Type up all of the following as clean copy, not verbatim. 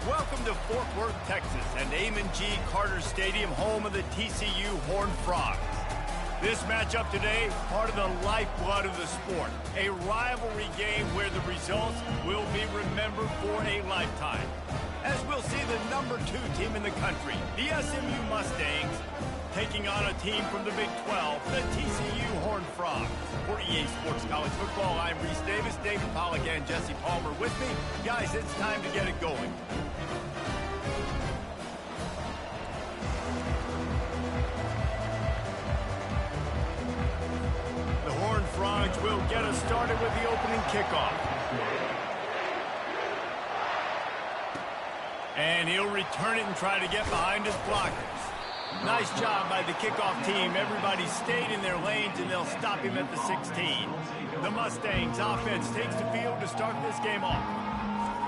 Welcome to Fort Worth, Texas, and Amon G. Carter Stadium, home of the TCU Horned Frogs. This matchup today, part of the lifeblood of the sport. A rivalry game where the results will be remembered for a lifetime. As we'll see the #2 team in the country, the SMU Mustangs, taking on a team from the Big 12, the TCU Horned Frogs. For EA Sports College Football, I'm Reese Davis, David Pollack, and Jesse Palmer with me. Guys, it's time to get it going. The Horned Frogs will get us started with the opening kickoff. And he'll return it and try to get behind his blockers. Nice job by the kickoff team. Everybody stayed in their lanes, and they'll stop him at the 16. The Mustangs offense takes the field to start this game off.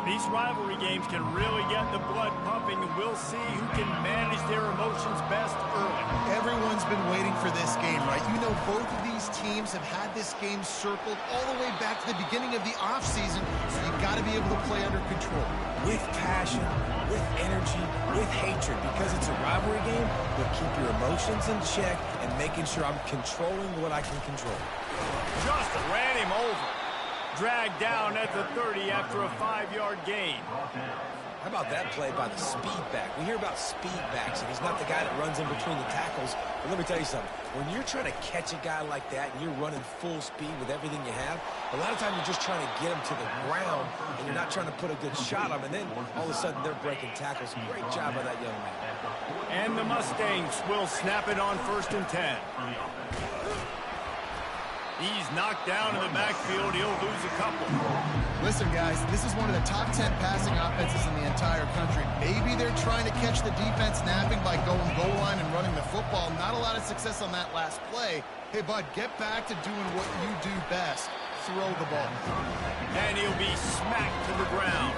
These rivalry games can really get the blood pumping, and we'll see who can manage their emotions best early. Everyone's been waiting for this game, right? You know, both of these teams have had this game circled all the way back to the beginning of the offseason, so you've got to be able to play under control. With passion, with energy, with hatred, because it's a rivalry game, but keep your emotions in check and making sure I'm controlling what I can control. Just ran him over. Dragged down at the 30 after a 5-yard gain. How about that play by the speed back? We hear about speed backs, and he's not the guy that runs in between the tackles. But let me tell you something. When you're trying to catch a guy like that and you're running full speed with everything you have, a lot of times you're just trying to get him to the ground, and you're not trying to put a good shot on him, and then all of a sudden they're breaking tackles. Great job by that young man. And the Mustangs will snap it on 1st and 10. He's knocked down in the backfield. He'll lose a couple. Listen, guys, this is one of the top 10 passing offenses in the entire country. Maybe they're trying to catch the defense napping by going goal line and running the football. Not a lot of success on that last play. Hey, bud, get back to doing what you do best. Throw the ball. And he'll be smacked to the ground.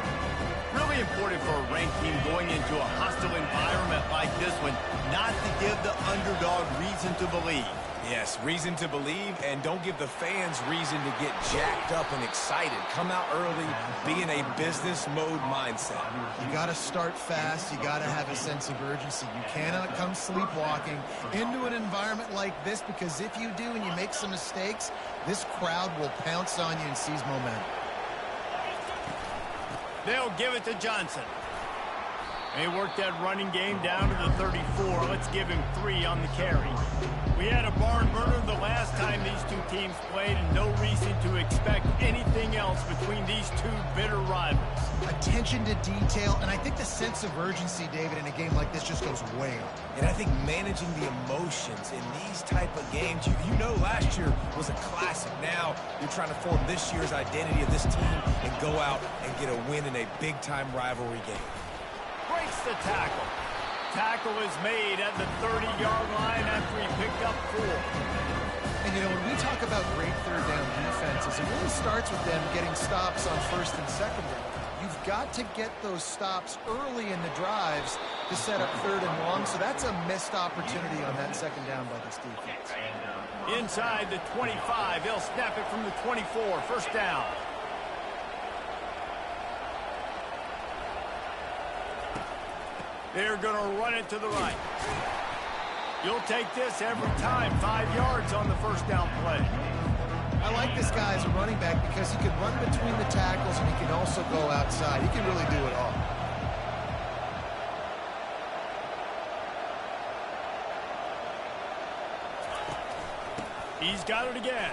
Really important for a ranked team going into a hostile environment like this one, not to give the underdog reason to believe. Yes, reason to believe, and don't give the fans reason to get jacked up and excited. Come out early, be in a business mode mindset. You got to start fast. You got to have a sense of urgency. You cannot come sleepwalking into an environment like this, because if you do and you make some mistakes, this crowd will pounce on you and seize momentum. They'll give it to Johnson. They worked that running game down to the 34. Let's give him 3 on the carry. We had a barn burner the last time these two teams played, and no reason to expect anything else between these two bitter rivals. Attention to detail, and I think the sense of urgency, David, in a game like this just goes way up. And I think managing the emotions in these type of games, you know last year was a classic. Now you're trying to form this year's identity of this team and go out and get a win in a big-time rivalry game. Breaks the tackle. Tackle is made at the 30-yard line after he picked up 4. And, you know, when we talk about great third down defenses, it really starts with them getting stops on 1st and 2nd down. You've got to get those stops early in the drives to set up 3rd and long, so that's a missed opportunity on that 2nd down by this defense. Inside the 25, they'll snap it from the 24, 1st down. They're going to run it to the right. You'll take this every time. 5 yards on the first down play. I like this guy as a running back because he can run between the tackles and he can also go outside. He can really do it all. He's got it again.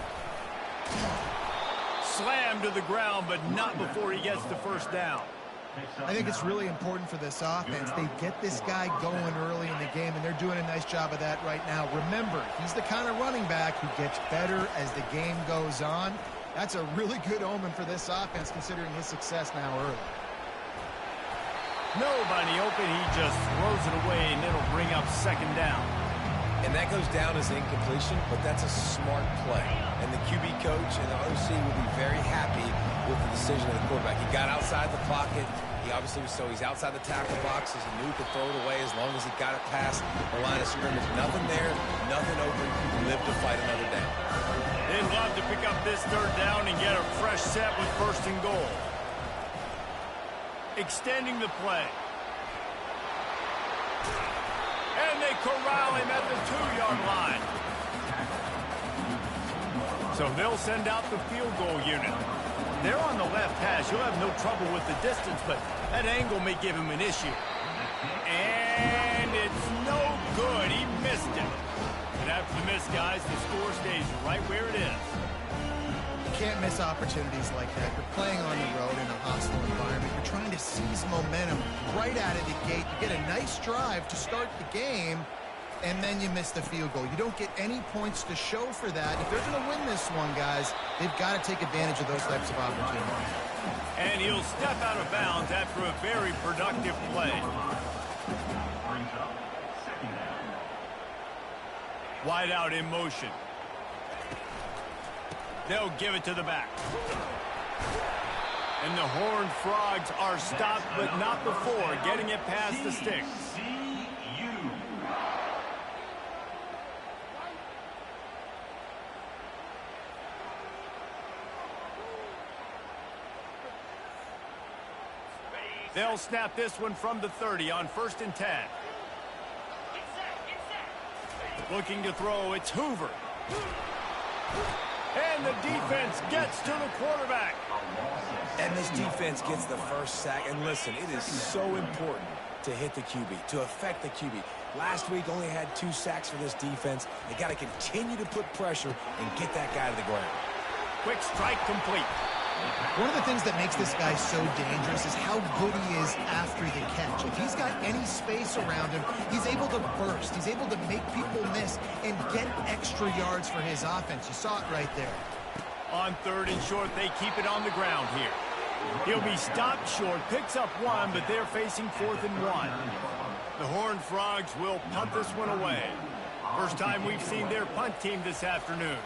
Slammed to the ground, but not before he gets the first down. I think it's really important for this offense. They get this guy going early in the game, and they're doing a nice job of that right now. Remember, he's the kind of running back who gets better as the game goes on. That's a really good omen for this offense, considering his success now early. Nobody open. He just throws it away, and it'll bring up second down. And that goes down as an incompletion, but that's a smart play. And the QB coach and the OC will be very happy with the decision of the quarterback. He got outside the pocket. He obviously was he's outside the tackle boxes. He knew he could throw it away as long as he got it past the line of scrimmage. Nothing there, nothing open. Live to fight another day. They'd love to pick up this third down and get a fresh set with first and goal. Extending the play. And they corral him at the 2-yard line. So they'll send out the field goal unit. They're on the left hash. You'll have no trouble with the distance, but that angle may give him an issue. And it's no good. He missed it. And after the miss, guys, the score stays right where it is. You can't miss opportunities like that. You're playing on the road in a hostile environment. You're trying to seize momentum right out of the gate. You get a nice drive to start the game, and then you miss the field goal. You don't get any points to show for that. If they're going to win this one, guys, they've got to take advantage of those types of opportunities. And he'll step out of bounds after a very productive play. Wide out in motion. They'll give it to the back. And the Horned Frogs are stopped, but not before getting it past the sticks. They'll snap this one from the 30 on 1st and 10. Looking to throw, it's Hoover. And the defense gets to the quarterback. And this defense gets the first sack. And listen, it is so important to hit the QB, to affect the QB. Last week only had 2 sacks for this defense. They got to continue to put pressure and get that guy to the ground. Quick strike complete. One of the things that makes this guy so dangerous is how good he is after the catch. If he's got any space around him, he's able to burst. He's able to make people miss and get extra yards for his offense. You saw it right there. On 3rd and short, they keep it on the ground here. He'll be stopped short, picks up 1, but they're facing 4th and 1. The Horned Frogs will punt this one away. First time we've seen their punt team this afternoon.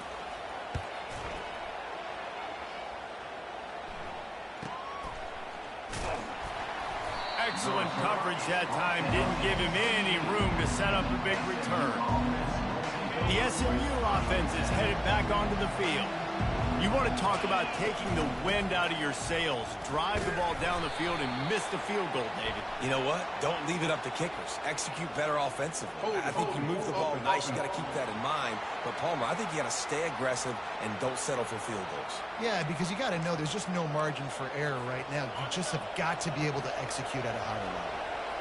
Excellent coverage that time. Didn't give him any room to set up a big return. The SMU offense is headed back onto the field. You want to talk about taking the wind out of your sails. Drive the ball down the field and miss the field goal, David. You know what? Don't leave it up to kickers. Execute better offensively. I think you move the ball nice. You got to keep that in mind. But, Palmer, I think you got to stay aggressive and don't settle for field goals. Yeah, because you got to know there's just no margin for error right now. You just have got to be able to execute at a higher level.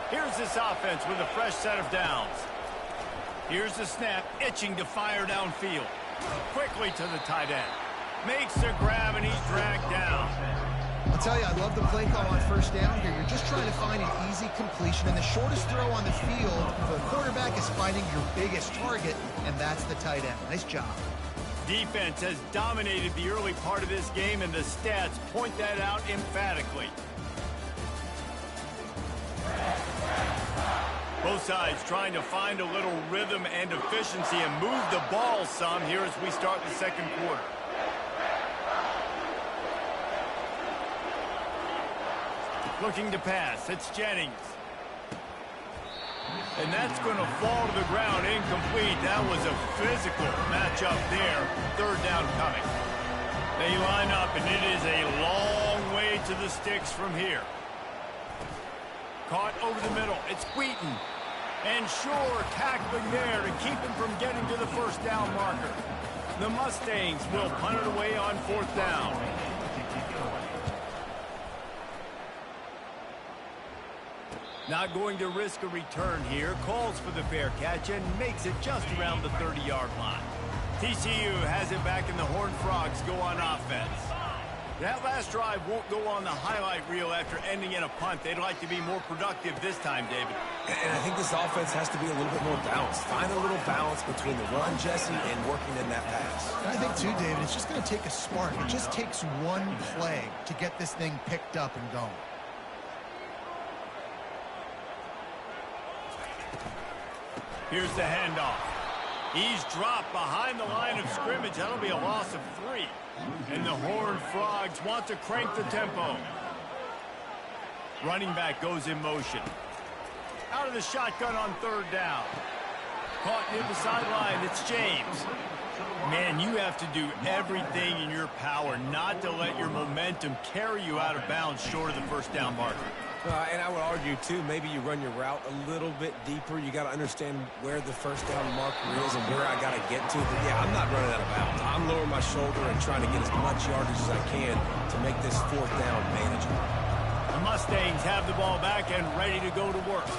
Here's this offense with a fresh set of downs. Here's the snap, itching to fire downfield. Quickly to the tight end. Makes the grab, and he's dragged down. I'll tell you, I love the play call on 1st down here. You're just trying to find an easy completion, and the shortest throw on the field for a quarterback is finding your biggest target, and that's the tight end. Nice job. Defense has dominated the early part of this game, and the stats point that out emphatically. Both sides trying to find a little rhythm and efficiency and move the ball some here as we start the second quarter. Looking to pass. It's Jennings. And that's going to fall to the ground incomplete. That was a physical matchup there. 3rd down coming. They line up, and it is a long way to the sticks from here. Caught over the middle. It's Wheaton. And sure, tackling there to keep him from getting to the first down marker. The Mustangs will punt it away on 4th down. Not going to risk a return here. Calls for the fair catch and makes it just around the 30-yard line. TCU has it back, and the Horned Frogs go on offense. That last drive won't go on the highlight reel after ending in a punt. They'd like to be more productive this time, David. And I think this offense has to be a little bit more balanced. Find a little balance between the run, Jesse, and working in that pass. I think, too, David, it's just going to take a spark. It just takes one play to get this thing picked up and going. Here's the handoff. He's dropped behind the line of scrimmage. That'll be a loss of 3. And the Horned Frogs want to crank the tempo. Running back goes in motion. Out of the shotgun on 3rd down. Caught near the sideline. It's James. Man, you have to do everything in your power not to let your momentum carry you out of bounds short of the first down marker. And I would argue, too, maybe you run your route a little bit deeper. You got to understand where the first down marker is and where I got to get to. But, yeah, I'm not running out of bounds. I'm lowering my shoulder and trying to get as much yardage as I can to make this 4th down manageable. The Mustangs have the ball back and ready to go to work.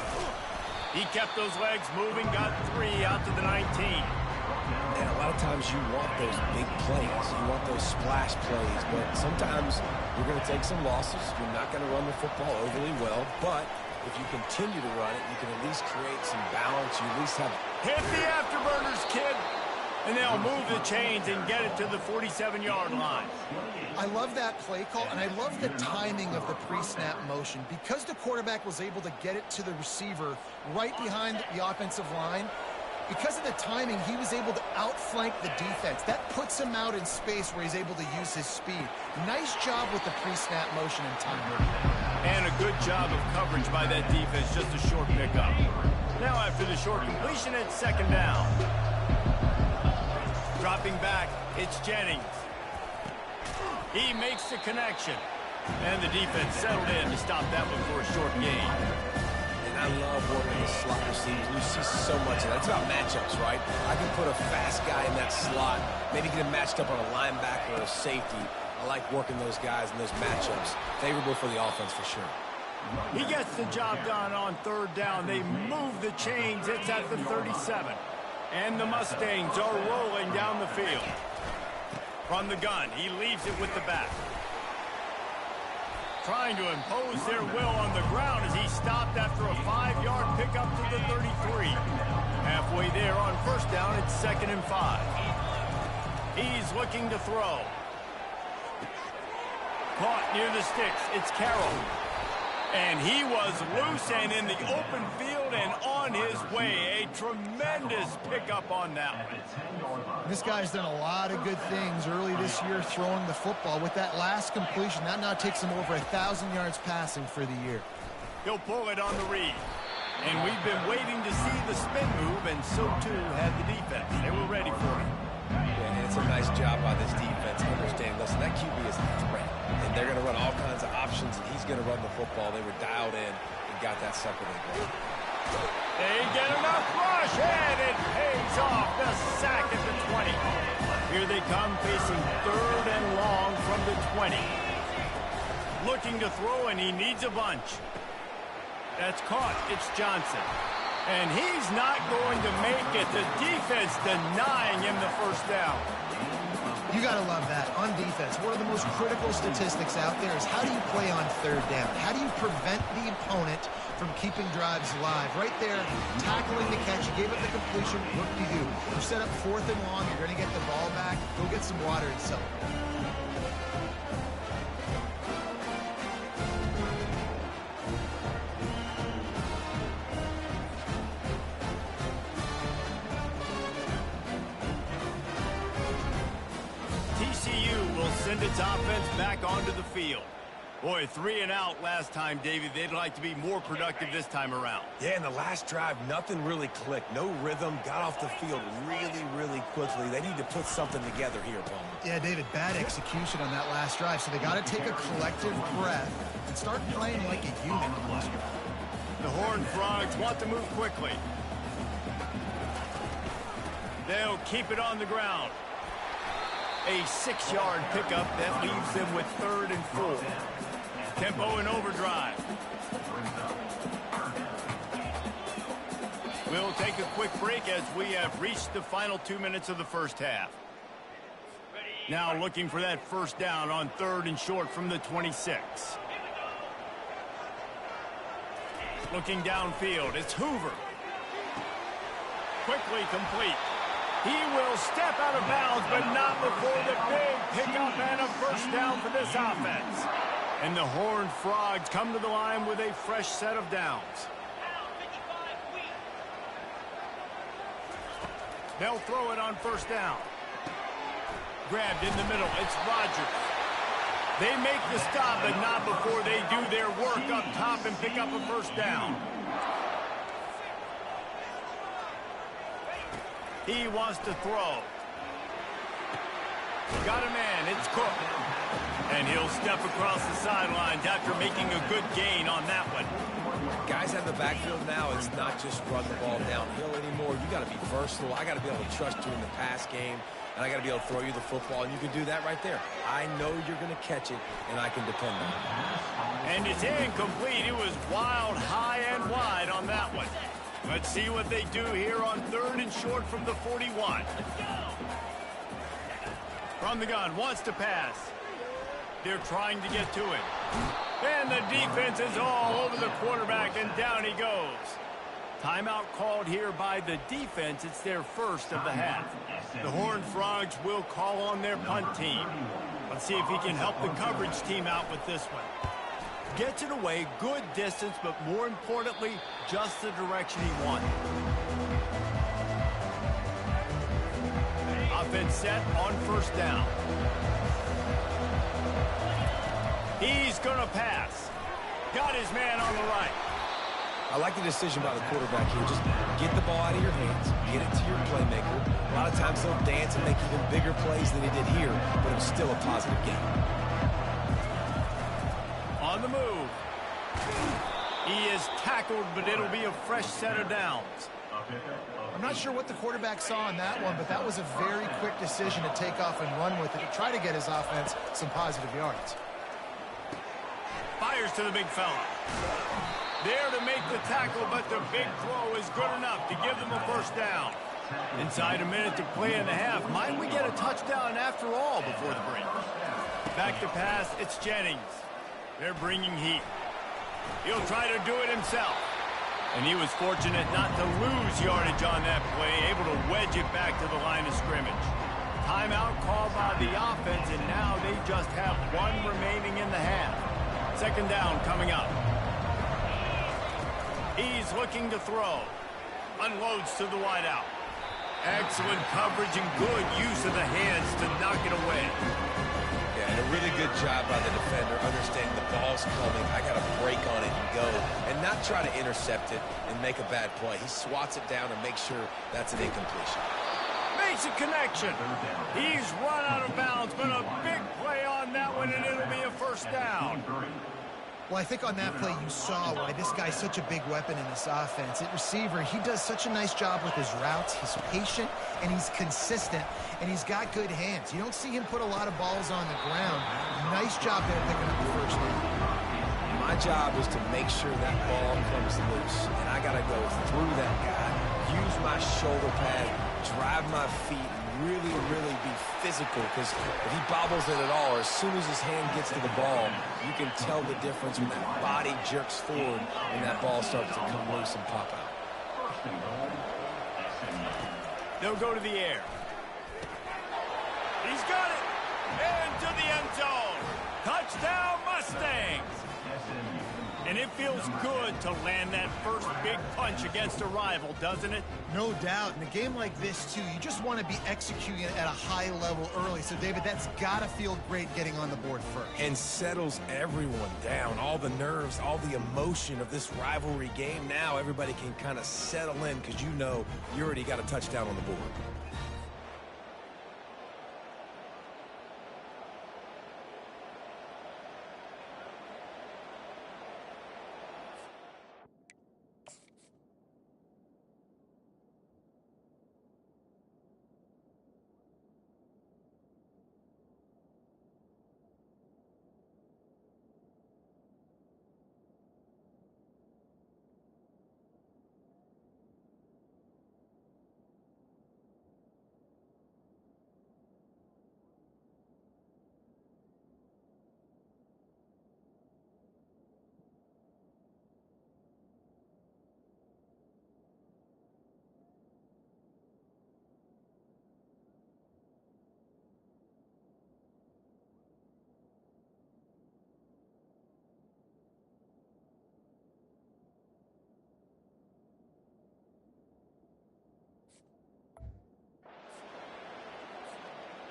He kept those legs moving, got 3 out to the 19. And a lot of times you want those big plays. You want those splash plays. But sometimes you're going to take some losses. You're not going to run the football overly well. But if you continue to run it, you can at least create some balance. You at least have... Hit the afterburners, kid. And they'll move the chains and get it to the 47-yard line. I love that play call, and I love the timing of the pre-snap motion. Because the quarterback was able to get it to the receiver right behind the offensive line, because of the timing, he was able to outflank the defense. That puts him out in space where he's able to use his speed. Nice job with the pre-snap motion and timing. And a good job of coverage by that defense, just a short pickup. Now after the short completion, it's 2nd down. Dropping back, it's Jennings. He makes the connection. And the defense settled in to stop that one for a short gain. I love working the slot receivers. You see so much of that. It's about matchups, right? I can put a fast guy in that slot, maybe get him matched up on a linebacker or a safety. I like working those guys in those matchups. Favorable for the offense for sure. He gets the job done on 3rd down. They move the chains. It's at the 37. And the Mustangs are rolling down the field. From the gun, he leaves it with the back. Trying to impose their will on the ground as he stopped after a 5-yard pickup to the 33. Halfway there on 1st down, it's 2nd and 5. He's looking to throw. Caught near the sticks. It's Carroll. And he was loose and in the open field and on his way. A tremendous pickup on that one. This guy's done a lot of good things early this year throwing the football. With that last completion, that now takes him over 1,000 yards passing for the year. He'll pull it on the read. And we've been waiting to see the spin move, and so too had the defense. They were ready for it. Yeah, and it's a nice job by this defense. Understand, listen, that QB is a threat. And they're going to run all kinds of options, and he's going to run the football. They were dialed in and got that sucker they got. They get enough rush, and it pays off. The sack at the 20. Here they come facing 3rd and long from the 20. Looking to throw, and he needs a bunch. That's caught. It's Johnson. And he's not going to make it. The defense denying him the first down. You got to love that. On defense, one of the most critical statistics out there is how do you play on 3rd down? How do you prevent the opponent from keeping drives alive? Right there, tackling the catch. You gave up the completion. What do? You set up 4th and long. You're going to get the ball back. Go get some water and celebrate. TCU will send its offense back onto the field. Boy, 3 and out last time, David. They'd like to be more productive this time around. Yeah, in the last drive, nothing really clicked. No rhythm. Got off the field really, really quickly. They need to put something together here, Palmer. Yeah, David, bad execution on that last drive. So they got to take a collective breath and start playing like a unit on this drive. The Horned Frogs want to move quickly. They'll keep it on the ground. A 6-yard pickup that leaves them with 3rd and 4. Tempo in overdrive. We'll take a quick break as we have reached the final 2 minutes of the first half. Now looking for that first down on 3rd and short from the 26. Looking downfield, it's Hoover. Quickly complete. He will step out of bounds, but not before the big pickup and a first down for this offense. And the Horned Frogs come to the line with a fresh set of downs. They'll throw it on first down. Grabbed in the middle, it's Rodgers. They make the stop, but not before they do their work up top and pick up a first down. He wants to throw. Got a man, it's Cook. And he'll step across the sidelines after making a good gain on that one. Guys have the backfield now. It's not just run the ball downhill anymore. You got to be versatile. I got to be able to trust you in the pass game, and I got to be able to throw you the football, and you can do that right there. I know you're going to catch it, and I can depend on it. And it's incomplete. It was wild, high, and wide on that one. Let's see what they do here on 3rd and short from the 41. From the gun, wants to pass. They're trying to get to it. And the defense is all over the quarterback, and down he goes. Timeout called here by the defense. It's their first of the half. The Horned Frogs will call on their punt team. Let's see if he can help the coverage team out with this one. Gets it away, good distance, but more importantly, just the direction he wanted. Offense set on first down. He's going to pass. Got his man on the right. I like the decision by the quarterback here. Just get the ball out of your hands, get it to your playmaker. A lot of times they'll dance and make even bigger plays than he did here, but it was still a positive game. On the move. He is tackled, but it'll be a fresh set of downs. I'm not sure what the quarterback saw in that one, but that was a very quick decision to take off and run with it to try to get his offense some positive yards. Fires to the big fella. There to make the tackle, but the big throw is good enough to give them a first down. Inside a minute to play in the half. Might we get a touchdown after all before the break? Back to pass, it's Jennings. They're bringing heat. He'll try to do it himself. And he was fortunate not to lose yardage on that play, able to wedge it back to the line of scrimmage. Timeout called by the offense, and now they just have one remaining in the half. Second down coming up. He's looking to throw. Unloads to the wideout. Excellent coverage and good use of the hands to knock it away. Yeah, and a really good job by the defender understanding the ball's coming. I got to break on it and go, and not try to intercept it and make a bad play. He swats it down and makes sure that's an incompletion. Makes a connection. He's run out of bounds, but a big play on that one, and it'll be a first down. Well, I think on that play you saw why this guy's such a big weapon in this offense. At receiver, he does such a nice job with his routes. He's patient, and he's consistent, and he's got good hands. You don't see him put a lot of balls on the ground. Nice job there picking up the first down. My job is to make sure that ball comes loose, and I got to go through that guy, use my shoulder pad, drive my feet, really, really be physical, because if he bobbles it at all, or as soon as his hand gets to the ball, you can tell the difference when that body jerks forward and that ball starts to come loose and pop out. They'll go to the air. He's got it! Into the end zone! Touchdown, Mustangs! And it feels good to land that first big punch against a rival, doesn't it? No doubt. In a game like this, too, you just want to be executing at a high level early. So, David, that's got to feel great getting on the board first. And settles everyone down. All the nerves, all the emotion of this rivalry game. Now everybody can kind of settle in because you know you already got a touchdown on the board.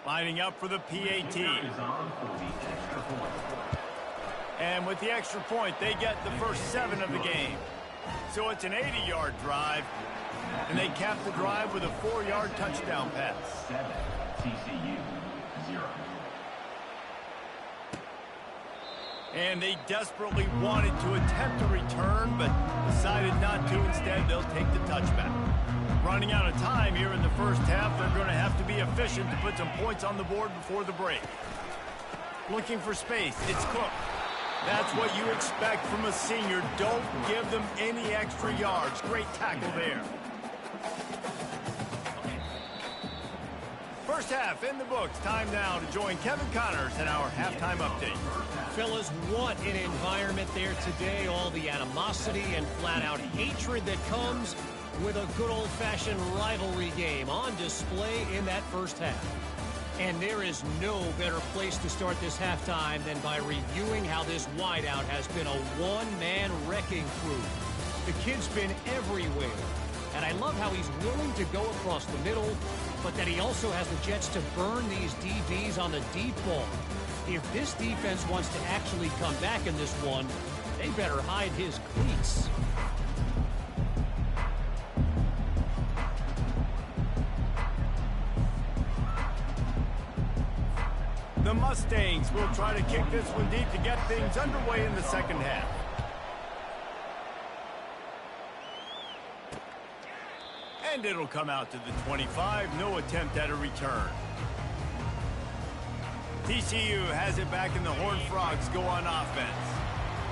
Lining up for the PAT. And with the extra point, they get the first 7 of the game. So it's an 80-yard drive, and they cap the drive with a 4-yard touchdown pass. 7, TCU, 0. And they desperately wanted to attempt a return, but decided not to. Instead, they'll take the touchback. Running out of time here in the first half, they're going to have to be efficient to put some points on the board before the break. Looking for space. It's Cook. That's what you expect from a senior. Don't give them any extra yards. Great tackle there. First half in the books. Time now to join Kevin Connors in our halftime update. Fellas, what an environment there today. All the animosity and flat-out hatred that comes with a good old-fashioned rivalry game on display in that first half. And there is no better place to start this halftime than by reviewing how this wideout has been a one-man wrecking crew. The kid's been everywhere. And I love how he's willing to go across the middle, but that he also has the jets to burn these DBs on the deep ball. If this defense wants to actually come back in this one, they better hide his cleats. The Mustangs will try to kick this one deep to get things underway in the second half. And it'll come out to the 25. No attempt at a return. TCU has it back in the Horned Frogs go on offense.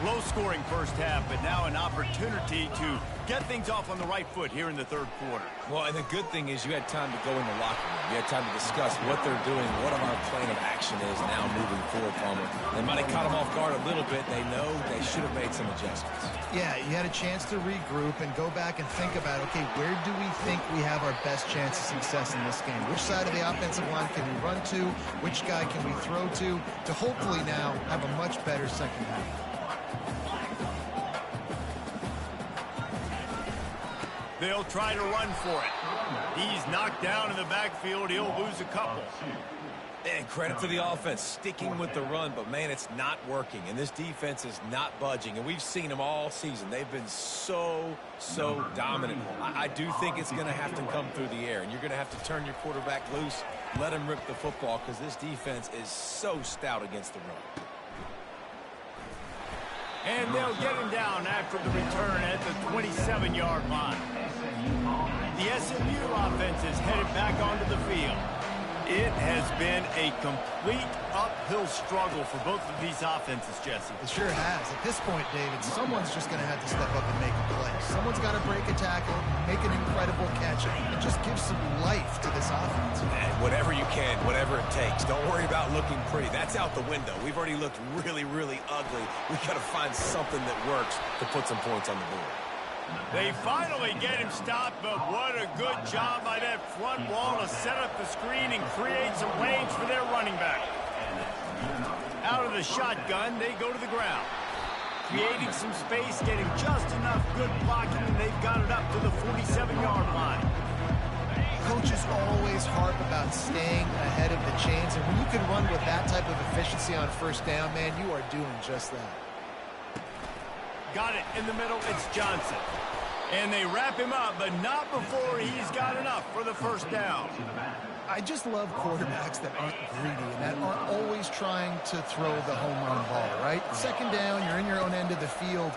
Low-scoring first half, but now an opportunity to get things off on the right foot here in the third quarter. Well, and the good thing is you had time to go in the locker room. You had time to discuss what they're doing, what our plan of action is now moving forward, Palmer. They might have caught them off guard a little bit. They know they should have made some adjustments. Yeah, you had a chance to regroup and go back and think about, okay, where do we think we have our best chance of success in this game? Which side of the offensive line can we run to? Which guy can we throw to hopefully now have a much better second half? They'll try to run for it. He's knocked down in the backfield. He'll lose a couple. And credit to the offense, sticking with the run, but, man, it's not working. And this defense is not budging. And we've seen them all season. They've been so dominant. I do think it's going to have to come through the air. And you're going to have to turn your quarterback loose, let him rip the football, because this defense is so stout against the run. And they'll get him down after the return at the 27-yard line. The SMU offense is headed back onto the field. It has been a complete uphill struggle for both of these offenses, Jesse. It sure has. At this point, David, someone's just going to have to step up and make a play. Someone's got to break a tackle, make an incredible catch, and just give some life to this offense. And whatever you can, whatever it takes. Don't worry about looking pretty. That's out the window. We've already looked really ugly. We've got to find something that works to put some points on the board. They finally get him stopped, but what a good job by that front wall to set up the screen and create some lanes for their running back. Out of the shotgun, they go to the ground. Creating some space, getting just enough good blocking, and they've got it up to the 47-yard line. Coaches always harp about staying ahead of the chains, and when you can run with that type of efficiency on first down, man, you are doing just that. Got it in the middle. It's Johnson. And they wrap him up, but not before he's got enough for the first down. I just love quarterbacks that aren't greedy and that aren't always trying to throw the home run ball, right? Second down, you're in your own end of the field.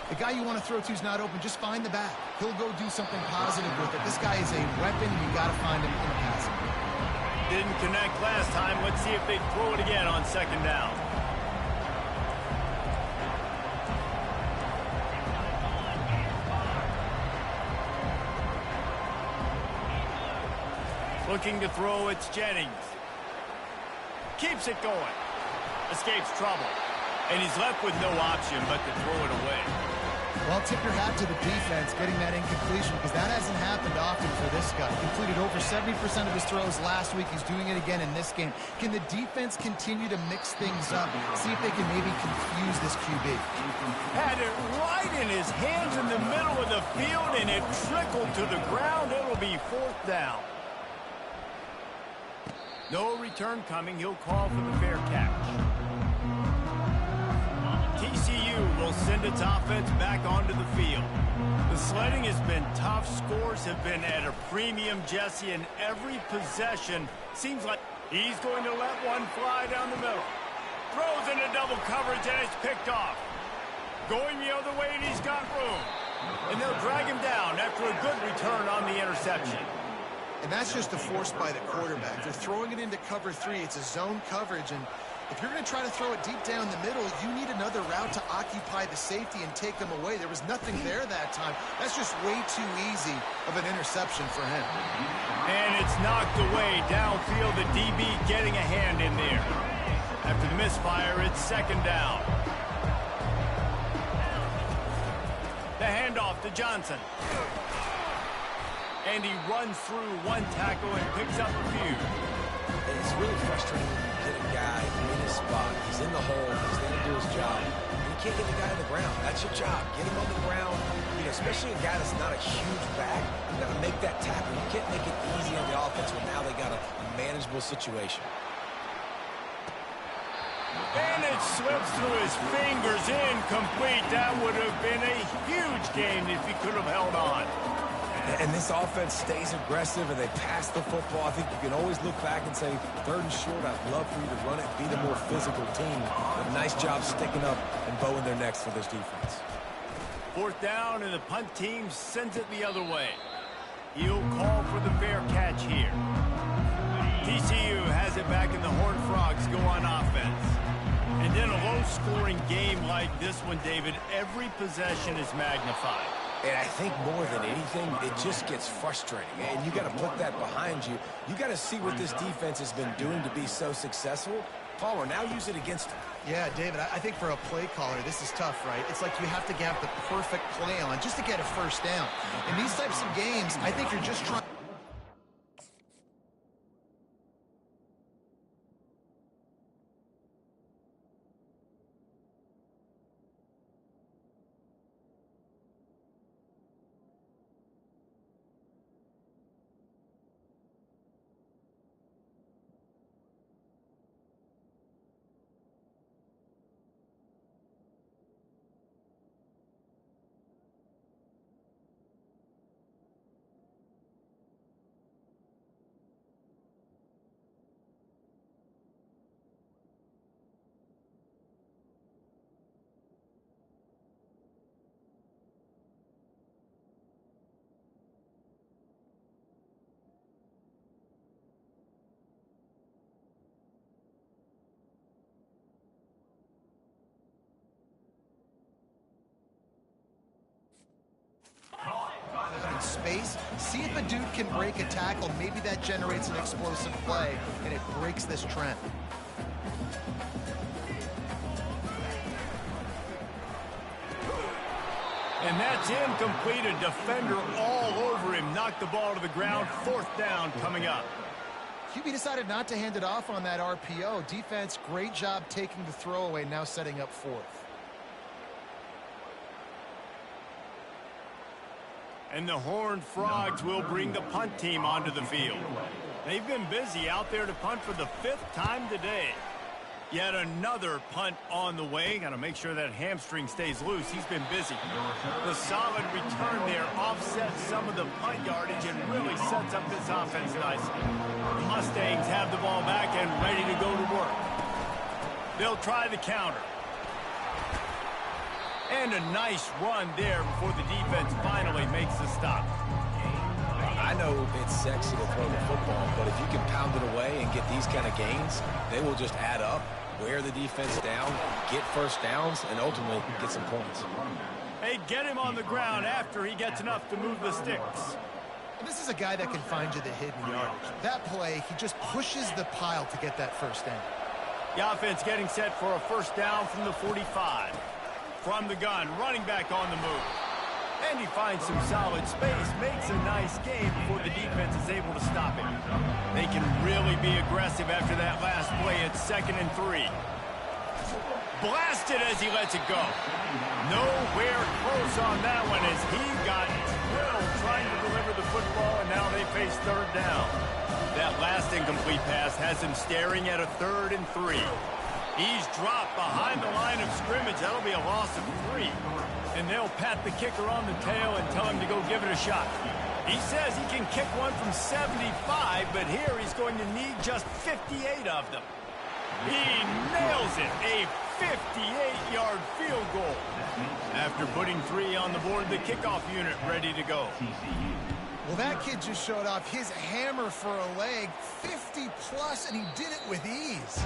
The guy you want to throw to is not open. Just find the back. He'll go do something positive with it. This guy is a weapon, and you got to find him in the passing. Didn't connect last time. Let's see if they throw it again on second down. Looking to throw, it's Jennings. Keeps it going. Escapes trouble. And he's left with no option but to throw it away. Well, tip your hat to the defense getting that incompletion, because that hasn't happened often for this guy. Completed over 70% of his throws last week. He's doing it again in this game. Can the defense continue to mix things up? See if they can maybe confuse this QB. Had it right in his hands in the middle of the field, and it trickled to the ground. It'll be fourth down. No return coming. He'll call for the fair catch. TCU will send its offense back onto the field. The sledding has been tough. Scores have been at a premium, Jesse, and every possession seems like he's going to let one fly down the middle. Throws into double coverage, and it's picked off. Going the other way, and he's got room. And they'll drag him down after a good return on the interception. And that's just a force by the quarterback. They're throwing it into cover 3. It's a zone coverage, and if you're going to try to throw it deep down the middle, you need another route to occupy the safety and take them away. There was nothing there that time. That's just way too easy of an interception for him. And it's knocked away downfield. The DB getting a hand in there. After the misfire, it's second down. The handoff to Johnson. And he runs through one tackle and picks up a few. It's really frustrating when you get a guy in his spot. He's in the hole. He's there to do his job. And you can't get the guy on the ground. That's your job. Get him on the ground. You know, especially a guy that's not a huge back. You got to make that tackle. You can't make it easy on the offense when now they got a manageable situation. And it slips through his fingers, incomplete. That would have been a huge gain if he could have held on. And this offense stays aggressive and they pass the football. I think you can always look back and say, 3rd and short, I'd love for you to run it, be the more physical team. But nice job sticking up and bowing their necks for this defense. 4th down, and the punt team sends it the other way. He'll call for the fair catch here. TCU has it back, and the Horned Frogs go on offense. And in a low-scoring game like this one, David, every possession is magnified. And I think more than anything, it just gets frustrating. And you got to put that behind you. You got to see what this defense has been doing to be so successful. Palmer, now use it against him. Yeah, David, I think for a play caller, this is tough, right? It's like you have to have the perfect play on just to get a first down. In these types of games, I think you're just trying... space, see if a dude can break a tackle. Maybe that generates an explosive play, and it breaks this trend. And that's incomplete. A defender all over him. Knocked the ball to the ground. 4th down coming up. QB decided not to hand it off on that RPO. Defense, great job taking the throwaway, now setting up 4th. And the Horned Frogs will bring the punt team onto the field. They've been busy out there to punt for the 5th time today. Yet another punt on the way. Got to make sure that hamstring stays loose. He's been busy. The solid return there offsets some of the punt yardage and really sets up this offense nicely. The Mustangs have the ball back and ready to go to work. They'll try the counter. And a nice run there before the defense finally makes the stop. I know it's sexy to throw the football, but if you can pound it away and get these kind of gains, they will just add up, wear the defense down, get first downs, and ultimately get some points. Hey, get him on the ground after he gets enough to move the sticks. And this is a guy that can find you the hidden yardage. That play, he just pushes the pile to get that first down. The offense getting set for a first down from the 45. From the gun, running back on the move. And he finds some solid space, makes a nice game before the defense is able to stop him. They can really be aggressive after that last play. It's 2nd and 3. Blasted as he lets it go. Nowhere close on that one as he got drilled trying to deliver the football, and now they face 3rd down. That last incomplete pass has him staring at a 3rd and 3. He's dropped behind the line of scrimmage. That'll be a loss of 3. And they'll pat the kicker on the tail and tell him to go give it a shot. He says he can kick one from 75, but here he's going to need just 58 of them. He nails it, a 58-yard field goal. After putting 3 on the board, the kickoff unit ready to go. Well, that kid just showed off his hammer for a leg, 50-plus, and he did it with ease.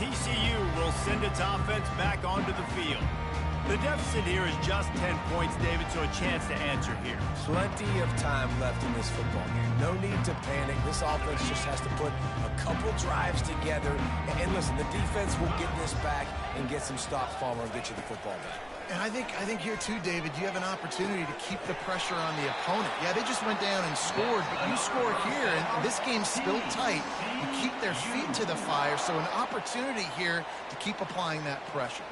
TCU will send its offense back onto the field. The deficit here is just 10 points, David, so a chance to answer here. Plenty of time left in this football game. No need to panic. This offense just has to put a couple drives together. And listen, the defense will get this back and get some stops, Palmer, and get you the football back. And I think here, too, David, you have an opportunity to keep the pressure on the opponent. Yeah, they just went down and scored, but you score here, and this game's still tight. You keep their feet to the fire, so an opportunity here to keep applying that pressure.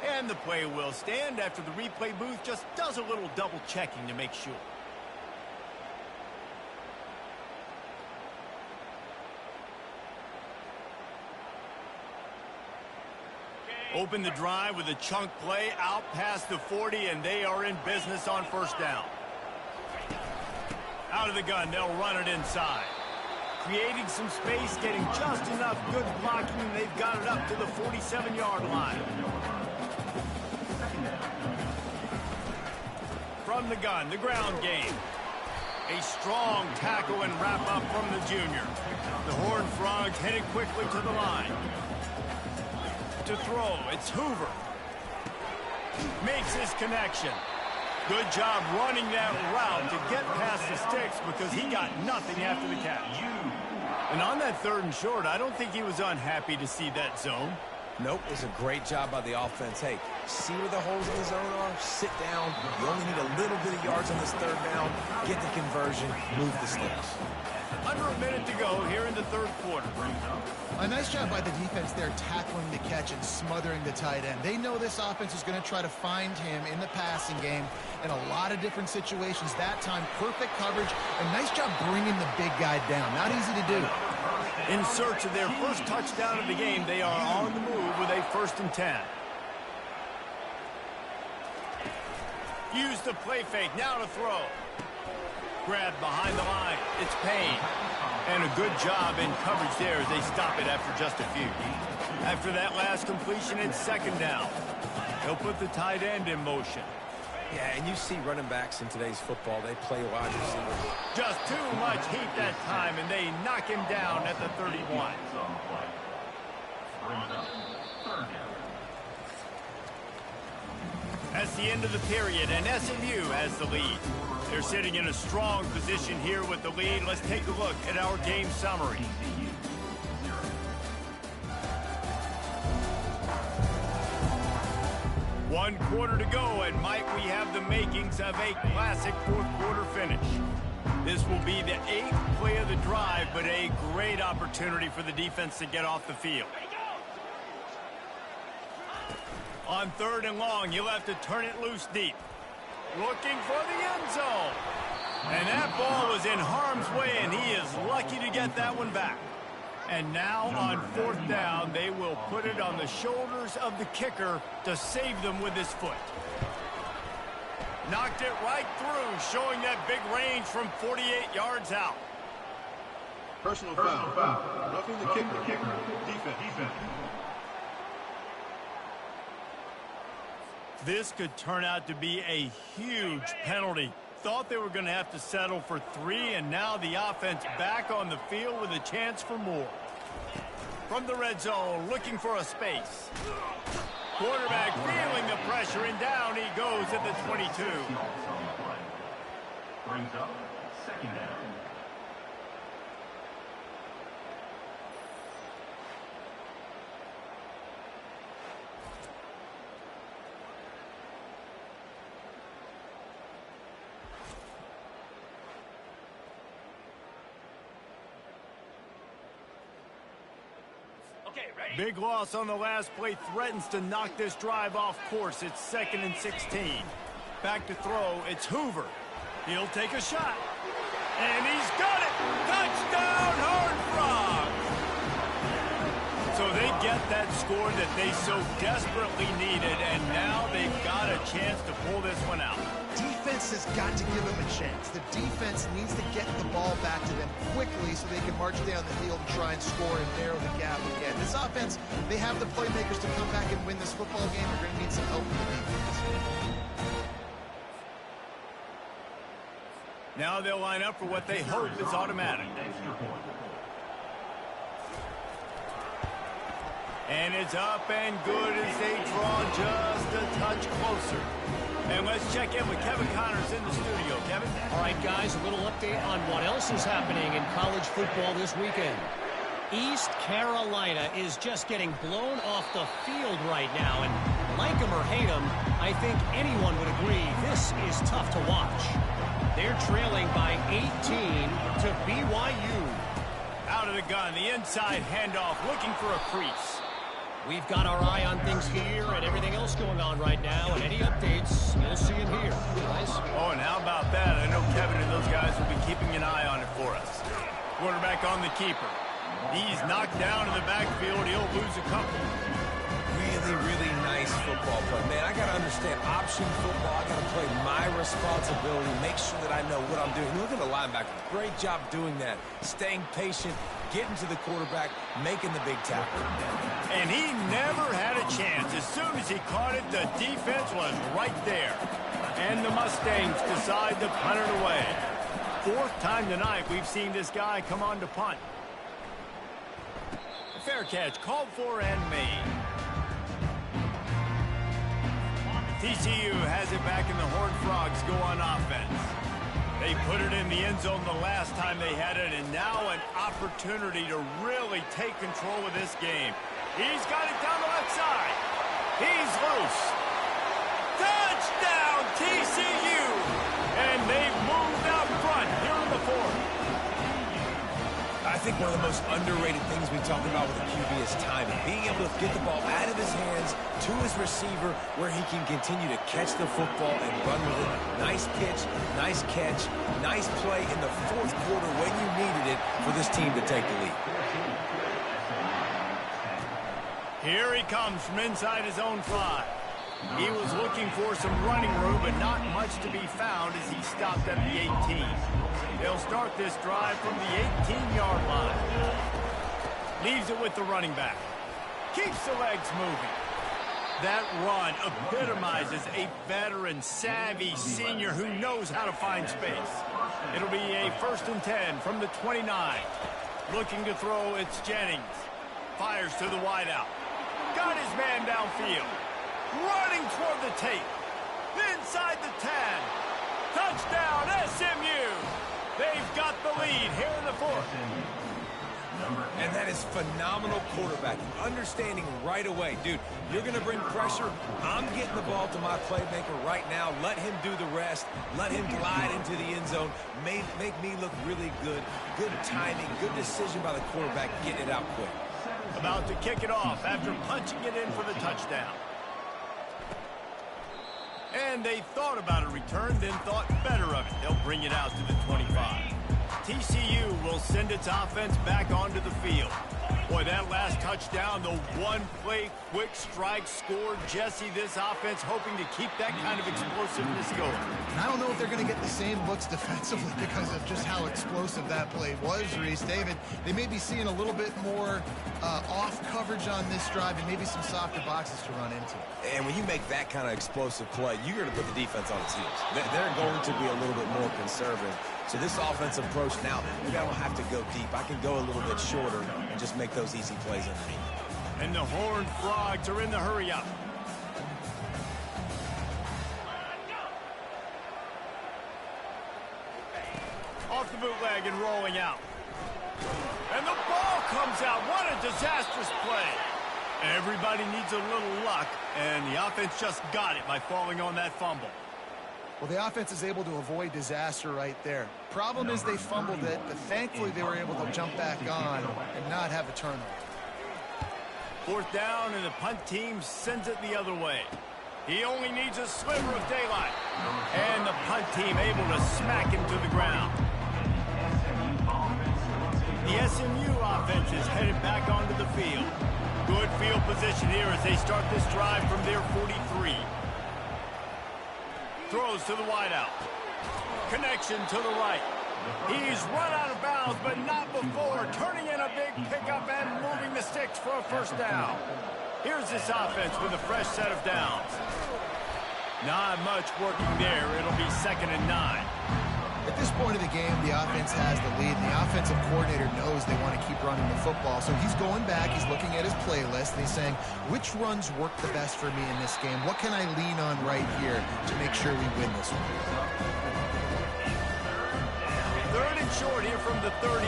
And the play will stand after the replay booth just does a little double checking to make sure. Open the drive with a chunk play out past the 40, and they are in business on 1st down. Out of the gun, they'll run it inside. Creating some space, getting just enough good blocking, and they've got it up to the 47-yard line. From the gun, the ground game. A strong tackle and wrap up from the junior. The Horned Frogs headed quickly to the line. To throw, it's Hoover. Makes his connection. Good job running that route to get past the sticks because he got nothing after the catch. And on that 3rd and short, I don't think he was unhappy to see that zone. Nope, it's a great job by the offense. Hey, see where the holes in the zone are? Sit down. You only need a little bit of yards on this 3rd down. Get the conversion. Move the sticks. Under a minute to go here in the 3rd quarter. A nice job by the defense there tackling the catch and smothering the tight end. They know this offense is going to try to find him in the passing game in a lot of different situations. That time, perfect coverage, and nice job bringing the big guy down. Not easy to do. In search of their first touchdown of the game, they are on the move with a 1st and 10. Use the play fake, now to throw. Grabbed behind the line, it's Payne. And a good job in coverage there as they stop it after just a few. After that last completion, it's 2nd down. They'll put the tight end in motion. Yeah, and you see running backs in today's football, they play wide receiver. Just too much heat that time, and they knock him down at the 31. That's the end of the period, and SMU has the lead. They're sitting in a strong position here with the lead. Let's take a look at our game summary. One quarter to go, and might we have the makings of a classic 4th quarter finish. This will be the 8th play of the drive, but a great opportunity for the defense to get off the field. On 3rd and long, you'll have to turn it loose deep. Looking for the end zone. And that ball was in harm's way, and he is lucky to get that one back. And now on 4th down, they will put it on the shoulders of the kicker to save them with his foot. Knocked it right through, showing that big range from 48 yards out. Personal foul. Roughing the kicker. Defense. This could turn out to be a huge penalty. Thought they were going to have to settle for 3, and now the offense back on the field with a chance for more. From the red zone, looking for a space. Quarterback feeling the pressure, and down he goes at the 22. Brings up 2nd down. Big loss on the last play threatens to knock this drive off course. It's 2nd and 16. Back to throw, it's Hoover. He'll take a shot. And he's got it! Touchdown, Horned Frogs! So they get that score that they so desperately needed, and now they've got a chance to pull this one out. Defense has got to give them a chance. The defense needs to get the ball back to them quickly so they can march down the field and try and score and narrow the gap again. This offense, they have the playmakers to come back and win this football game. They're going to need some help from the defense. Now they'll line up for what they hope is automatic. And it's up and good as they draw just a touch closer. And let's check in with Kevin Connors in the studio. Kevin? All right, guys, a little update on what else is happening in college football this weekend. East Carolina is just getting blown off the field right now. And like them or hate them, I think anyone would agree this is tough to watch. They're trailing by 18 to BYU. Out of the gun, the inside handoff, looking for a crease. We've got our eye on things here and everything else going on right now, and any updates, you'll see in here. Guys? Oh, and how about that? I know Kevin and those guys will be keeping an eye on it for us. Quarterback on the keeper. He's knocked down in the backfield. He'll lose a couple. Really, really nice football play. Man, I got to understand option football. I got to play my responsibility, make sure that I know what I'm doing. Look at the linebacker. Great job doing that. Staying patient, getting to the quarterback, making the big tackle. And he never had a chance. As soon as he caught it, the defense was right there. And the Mustangs decide to punt it away. Fourth time tonight we've seen this guy come on to punt. Fair catch called for and made. TCU has it back and the Horned Frogs go on offense. They put it in the end zone the last time they had it, and now an opportunity to really take control of this game. He's got it down the left side. He's loose. Touchdown, TCU! And they've moved out front here in the fourth. I think one of the most underrated things we talk about with a QB is timing. Being able to get the ball out of his hands to his receiver where he can continue to catch the football and run with it. Nice pitch, nice catch, nice play in the fourth quarter when you needed it for this team to take the lead. Here he comes from inside his own 5. He was looking for some running room, but not much to be found as he stopped at the 18. They'll start this drive from the 18-yard line. Leaves it with the running back. Keeps the legs moving. That run epitomizes a veteran, savvy senior who knows how to find space. It'll be a 1st and 10 from the 29. Looking to throw, it's Jennings. Fires to the wideout. Got his man downfield. Running toward the tape. Inside the 10. Touchdown, SMU. They've got the lead here in the fourth. And that is phenomenal quarterbacking. Understanding right away, dude, you're going to bring pressure. I'm getting the ball to my playmaker right now. Let him do the rest. Let him glide into the end zone. Make me look really good. Good timing. Good decision by the quarterback getting it out quick. About to kick it off after punching it in for the touchdown. And they thought about a return, then thought better of it. They'll bring it out to the 25. TCU will send its offense back onto the field. Boy, that last touchdown, the one-play quick strike score. Jesse, this offense hoping to keep that kind of explosiveness going. And I don't know if they're going to get the same looks defensively because of just how explosive that play was, Reese. David, they may be seeing a little bit more off coverage on this drive and maybe some softer boxes to run into. And when you make that kind of explosive play, you're going to put the defense on its heels. They're going to be a little bit more conservative. So this offensive approach now, maybe I don't have to go deep. I can go a little bit shorter and just make those easy plays underneath. And the Horned Frogs are in the hurry-up. Off the bootleg and rolling out. And the ball comes out. What a disastrous play. Everybody needs a little luck, and the offense just got it by falling on that fumble. Well, the offense is able to avoid disaster right there. Problem is they fumbled it, but thankfully they were able to jump back on and not have a turnover. Fourth down, and the punt team sends it the other way. He only needs a sliver of daylight. And the punt team able to smack him to the ground. The SMU offense is headed back onto the field. Good field position here as they start this drive from their 43. Throws to the wideout. Connection to the right. He's run out of bounds, but not before. Turning in a big pickup and moving the sticks for a first down. Here's this offense with a fresh set of downs. Not much working there. It'll be 2nd and 9. At this point of the game, the offense has the lead, and the offensive coordinator knows they want to keep running the football. So he's going back, he's looking at his playlist, and he's saying, which runs work the best for me in this game? What can I lean on right here to make sure we win this one? 3rd and short here from the 35.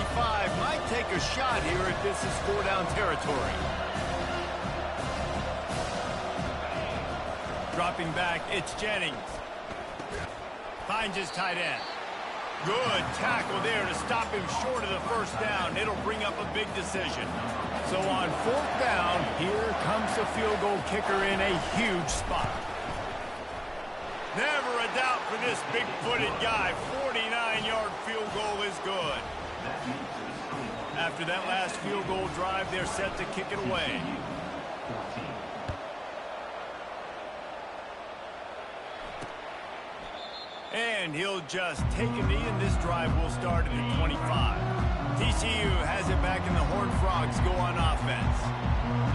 Might take a shot here if this is 4-down territory. Dropping back, it's Jennings. Finds his tight end. Good tackle there to stop him short of the first down. It'll bring up a big decision. So on 4th down, here comes the field goal kicker in a huge spot. Never a doubt for this big-footed guy. 49-yard field goal is good. After that last field goal drive, they're set to kick it away. And he'll just take a knee, and this drive will start at the 25. TCU has it back, and the Horned Frogs go on offense.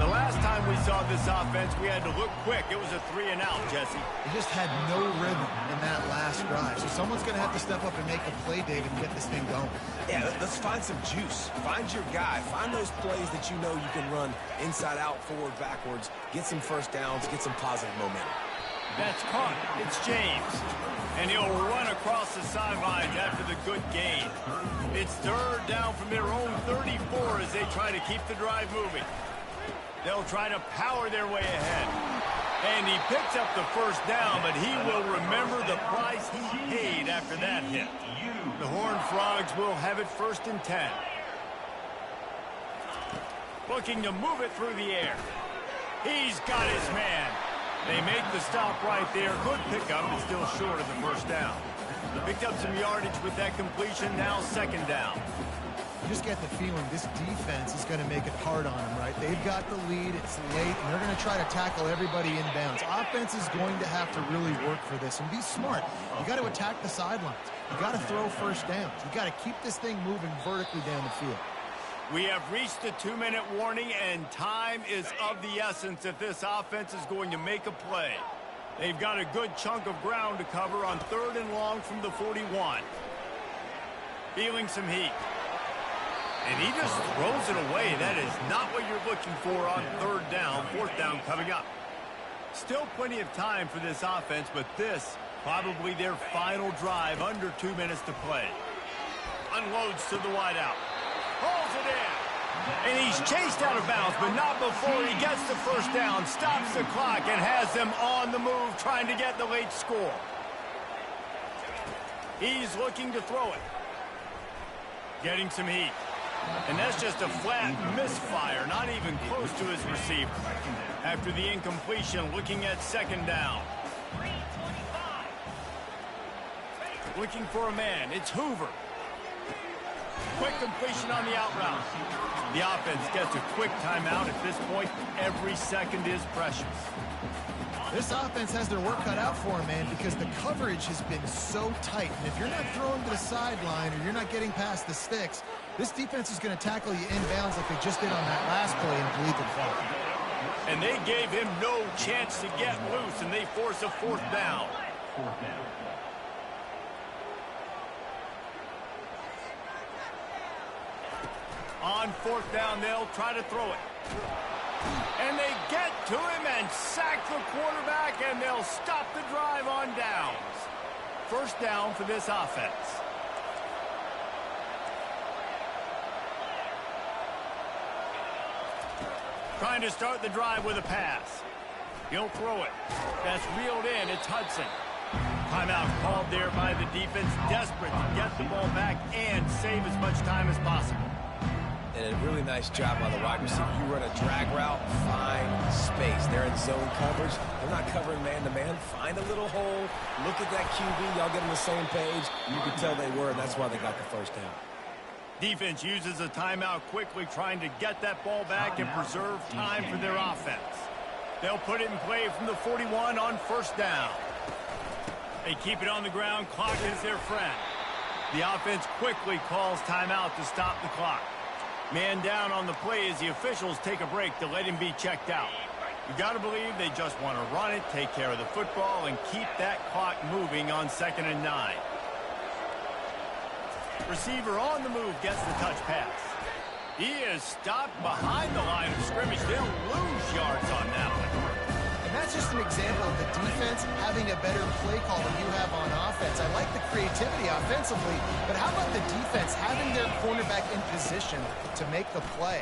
The last time we saw this offense, we had to look quick. It was a 3-and-out, Jesse. They just had no rhythm in that last drive. So someone's going to have to step up and make a play, David, and get this thing going. Yeah, let's find some juice. Find your guy. Find those plays that you know you can run inside out, forward, backwards. Get some first downs. Get some positive momentum. That's caught. It's James. And he'll run across the sidelines after the good gain. It's 3rd down from their own 34 as they try to keep the drive moving. They'll try to power their way ahead. And he picks up the first down, but he will remember the price he paid after that hit. The Horned Frogs will have it 1st and 10. Looking to move it through the air. He's got his man. They make the stop right there. Good pickup, but still short of the first down. Picked up some yardage with that completion. Now 2nd down. You just get the feeling this defense is going to make it hard on them, right? They've got the lead. It's late, and they're going to try to tackle everybody inbounds. Offense is going to have to really work for this and be smart. You got to attack the sidelines. You got to throw first downs. You got to keep this thing moving vertically down the field. We have reached the 2-minute warning, and time is of the essence if this offense is going to make a play. They've got a good chunk of ground to cover on 3rd and long from the 41. Feeling some heat. And he just throws it away. That is not what you're looking for on 3rd down. 4th down coming up. Still plenty of time for this offense, but this probably their final drive under 2 minutes to play. Unloads to the wideout. Pulls it in. And he's chased out of bounds, but not before he gets the first down, stops the clock, and has them on the move trying to get the late score. He's looking to throw it. Getting some heat. And that's just a flat misfire, not even close to his receiver. After the incompletion, looking at 2nd down. Looking for a man. It's Hoover. Quick completion on the out route. The offense gets a quick timeout. At this point, every second is precious. This offense has their work cut out for them, man, because the coverage has been so tight. And if you're not throwing to the sideline or you're not getting past the sticks, this defense is going to tackle you inbounds like they just did on that last play and bleed the ball. And they gave him no chance to get loose, and they force a 4th down. On 4th down, they'll try to throw it. And they get to him and sack the quarterback, and they'll stop the drive on downs. 1st down for this offense. Trying to start the drive with a pass. He'll throw it. That's reeled in. It's Hudson. Timeout called there by the defense, desperate to get the ball back and save as much time as possible. And a really nice job by the wide receiver. You run a drag route, find space. They're in zone coverage. They're not covering man-to-man. Find a little hole. Look at that QB. Y'all get on the same page. You can tell they were, and that's why they got the first down. Defense uses a timeout quickly, trying to get that ball back and preserve time for their offense. They'll put it in play from the 41 on first down. They keep it on the ground. Clock is their friend. The offense quickly calls timeout to stop the clock. Man down on the play as the officials take a break to let him be checked out. You got to believe they just want to run it, take care of the football, and keep that clock moving on 2nd and 9. Receiver on the move gets the touch pass. He is stopped behind the line of scrimmage. They'll lose yards on that one. And that's just an example of the defense having a better play call than you have on offense. I like the creativity offensively, but how about the defense having their cornerback in position to make the play?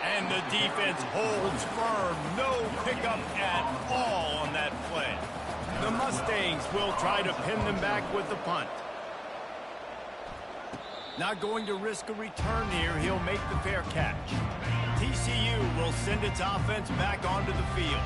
And the defense holds firm. No pickup at all on that play. The Mustangs will try to pin them back with the punt. Not going to risk a return here. He'll make the fair catch. TCU will send its offense back onto the field.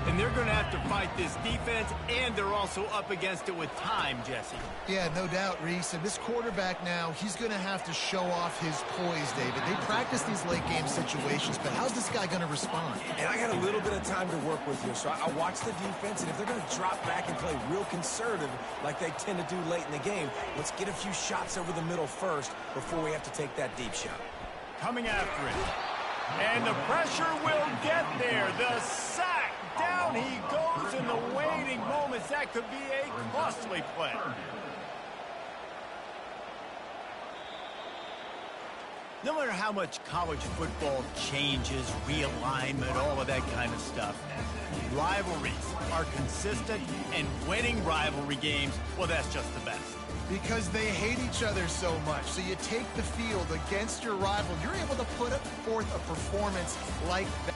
And they're going to have to fight this defense, and they're also up against it with time, Jesse. Yeah, no doubt, Reese. And this quarterback now, he's going to have to show off his poise, David. They practice these late-game situations, but how's this guy going to respond? And I got a little bit of time to work with here, so I watch the defense, and if they're going to drop back and play real conservative like they tend to do late in the game, let's get a few shots over the middle first before we have to take that deep shot. Coming after it. And the pressure will get there. The sack. Down he goes in the waiting moments. That could be a costly play. No matter how much college football changes, realignment, all of that kind of stuff, rivalries are consistent, and winning rivalry games, well, that's just the best. Because they hate each other so much. So you take the field against your rival. You're able to put forth a performance like that.